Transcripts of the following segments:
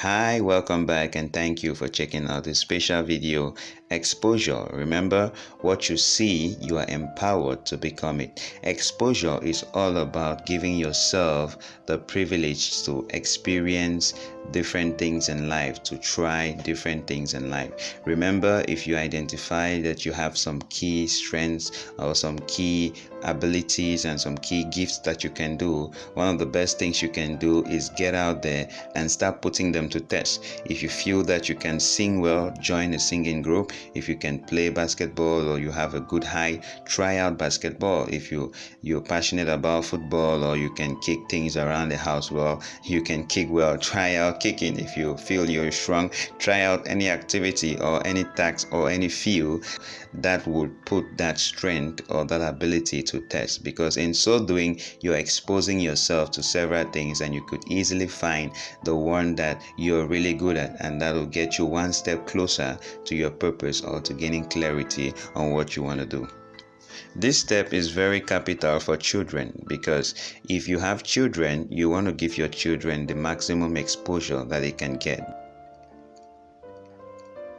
Hi, welcome back and thank you for checking out this special video. Exposure. Remember, what you see, you are empowered to become it. Exposure is all about giving yourself the privilege to experience different things in life, to try different things in life. Remember, if you identify that you have some key strengths or some key abilities and some key gifts that you can do, one of the best things you can do is get out there and start putting them to test. If you feel that you can sing well, join a singing group. If you can play basketball or you have a good eye, try out basketball. If you're passionate about football or you can kick things around the house well, you can kick well, try out kicking. If you feel you're strong, try out any activity or any task or any field that would put that strength or that ability to test, because in so doing you're exposing yourself to several things and you could easily find the one that you're really good at, and that will get you one step closer to your purpose or to gaining clarity on what you want to do. This step is very capital for children, because if you have children, you want to give your children the maximum exposure that they can get.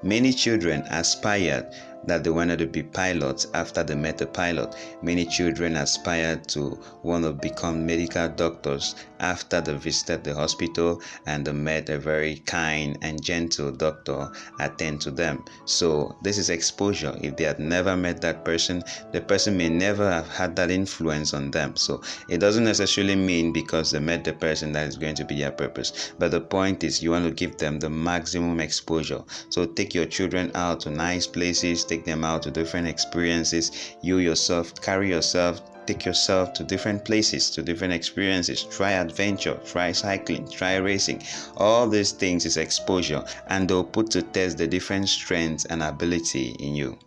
Many children aspired that they wanted to be pilots after they met a pilot. Many children aspired to want to become medical doctors after they visited the hospital and they met a very kind and gentle doctor attend to them. So this is exposure. If they had never met that person, the person may never have had that influence on them. So it doesn't necessarily mean because they met the person that is going to be their purpose. But the point is, you want to give them the maximum exposure. So take your children out to nice places, take them out to different experiences. You yourself, carry yourself, take yourself to different places, to different experiences. Try adventure, try cycling, try racing. All these things is exposure, and they'll put to test the different strengths and ability in you.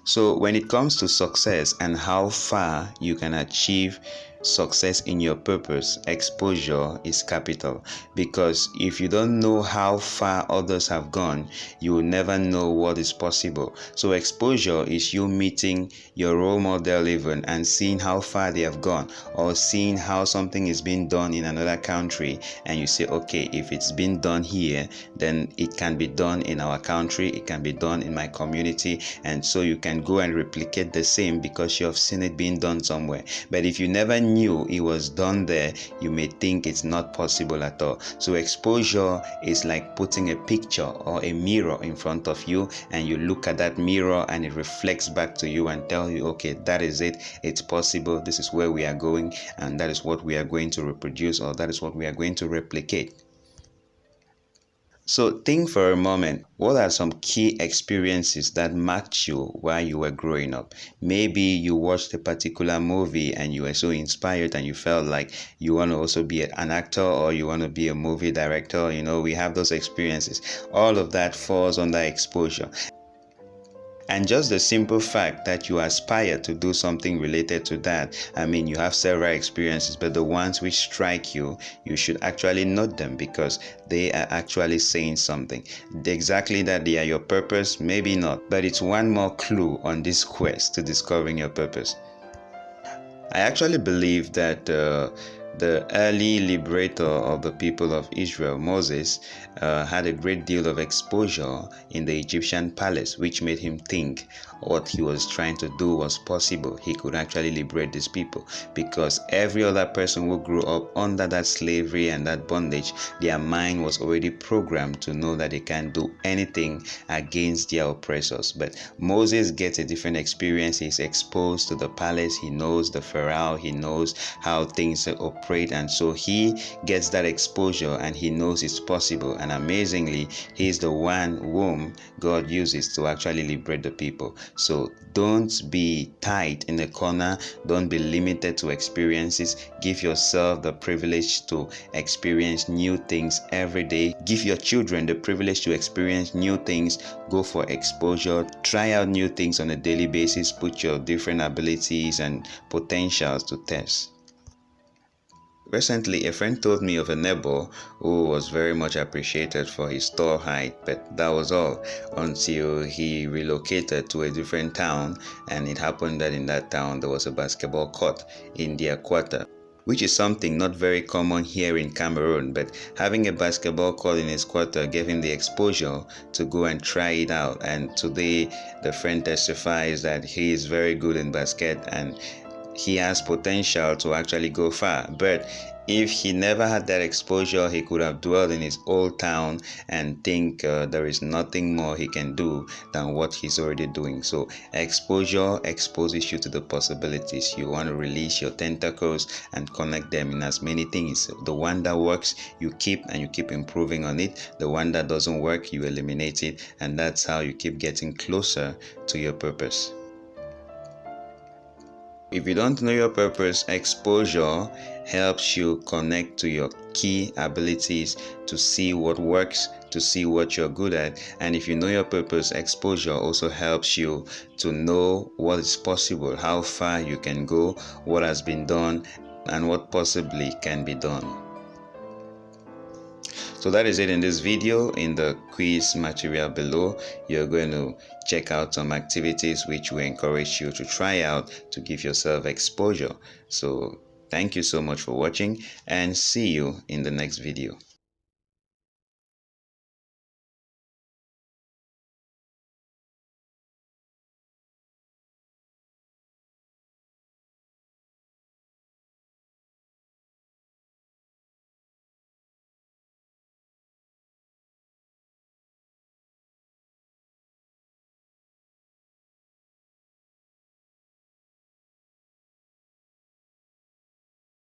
So when it comes to success and how far you can achieve success in your purpose, exposure is capital. Because if you don't know how far others have gone, you will never know what is possible. So exposure is you meeting your role model even and seeing how far they have gone, or seeing how something is being done in another country and you say, okay, if it's been done here, then it can be done in our country, it can be done in my community, and so you can go and replicate the same because you have seen it being done somewhere. But if you never knew it was done there, you may think it's not possible at all. So exposure is like putting a picture or a mirror in front of you, and you look at that mirror and it reflects back to you and tell you, okay, that is it, it's possible, this is where we are going, and that is what we are going to reproduce, or that is what we are going to replicate. So think for a moment, what are some key experiences that marked you while you were growing up? Maybe you watched a particular movie and you were so inspired and you felt like you want to also be an actor, or you want to be a movie director. You know, we have those experiences. All of that falls under exposure. And just the simple fact that you aspire to do something related to that, I mean, you have several experiences, but the ones which strike you, you should actually note them, because they are actually saying something. Exactly that they are your purpose, maybe not, but it's one more clue on this quest to discovering your purpose. I actually believe that the early liberator of the people of Israel, Moses, had a great deal of exposure in the Egyptian palace, which made him think what he was trying to do was possible. He could actually liberate these people, because every other person who grew up under that slavery and that bondage, their mind was already programmed to know that they can't do anything against their oppressors. But Moses gets a different experience. He's exposed to the palace. He knows the Pharaoh. He knows how things operate, and so he gets that exposure and he knows it's possible. And amazingly, he's the one whom God uses to actually liberate the people. So don't be tight in a corner. Don't be limited to experiences. Give yourself the privilege to experience new things every day. Give your children the privilege to experience new things. Go for exposure. Try out new things on a daily basis. Put your different abilities and potentials to test. Recently, a friend told me of a neighbor who was very much appreciated for his tall height, but that was all until he relocated to a different town, and it happened that in that town there was a basketball court in their quarter. which is something not very common here in Cameroon. But having a basketball court in his quarter gave him the exposure to go and try it out. And today, the friend testifies that he is very good in basket and he has potential to actually go far. But if he never had that exposure, he could have dwelled in his old town and think there is nothing more he can do than what he's already doing. So exposure exposes you to the possibilities. You want to release your tentacles and connect them in as many things. The one that works, you keep, and you keep improving on it. The one that doesn't work, you eliminate it, and that's how you keep getting closer to your purpose. If you don't know your purpose, exposure helps you connect to your key abilities, to see what works, to see what you're good at. And if you know your purpose, exposure also helps you to know what is possible, how far you can go, what has been done, and what possibly can be done. So that is it in this video. In the quiz material below, you're going to check out some activities which we encourage you to try out to give yourself exposure. So thank you so much for watching, and see you in the next video.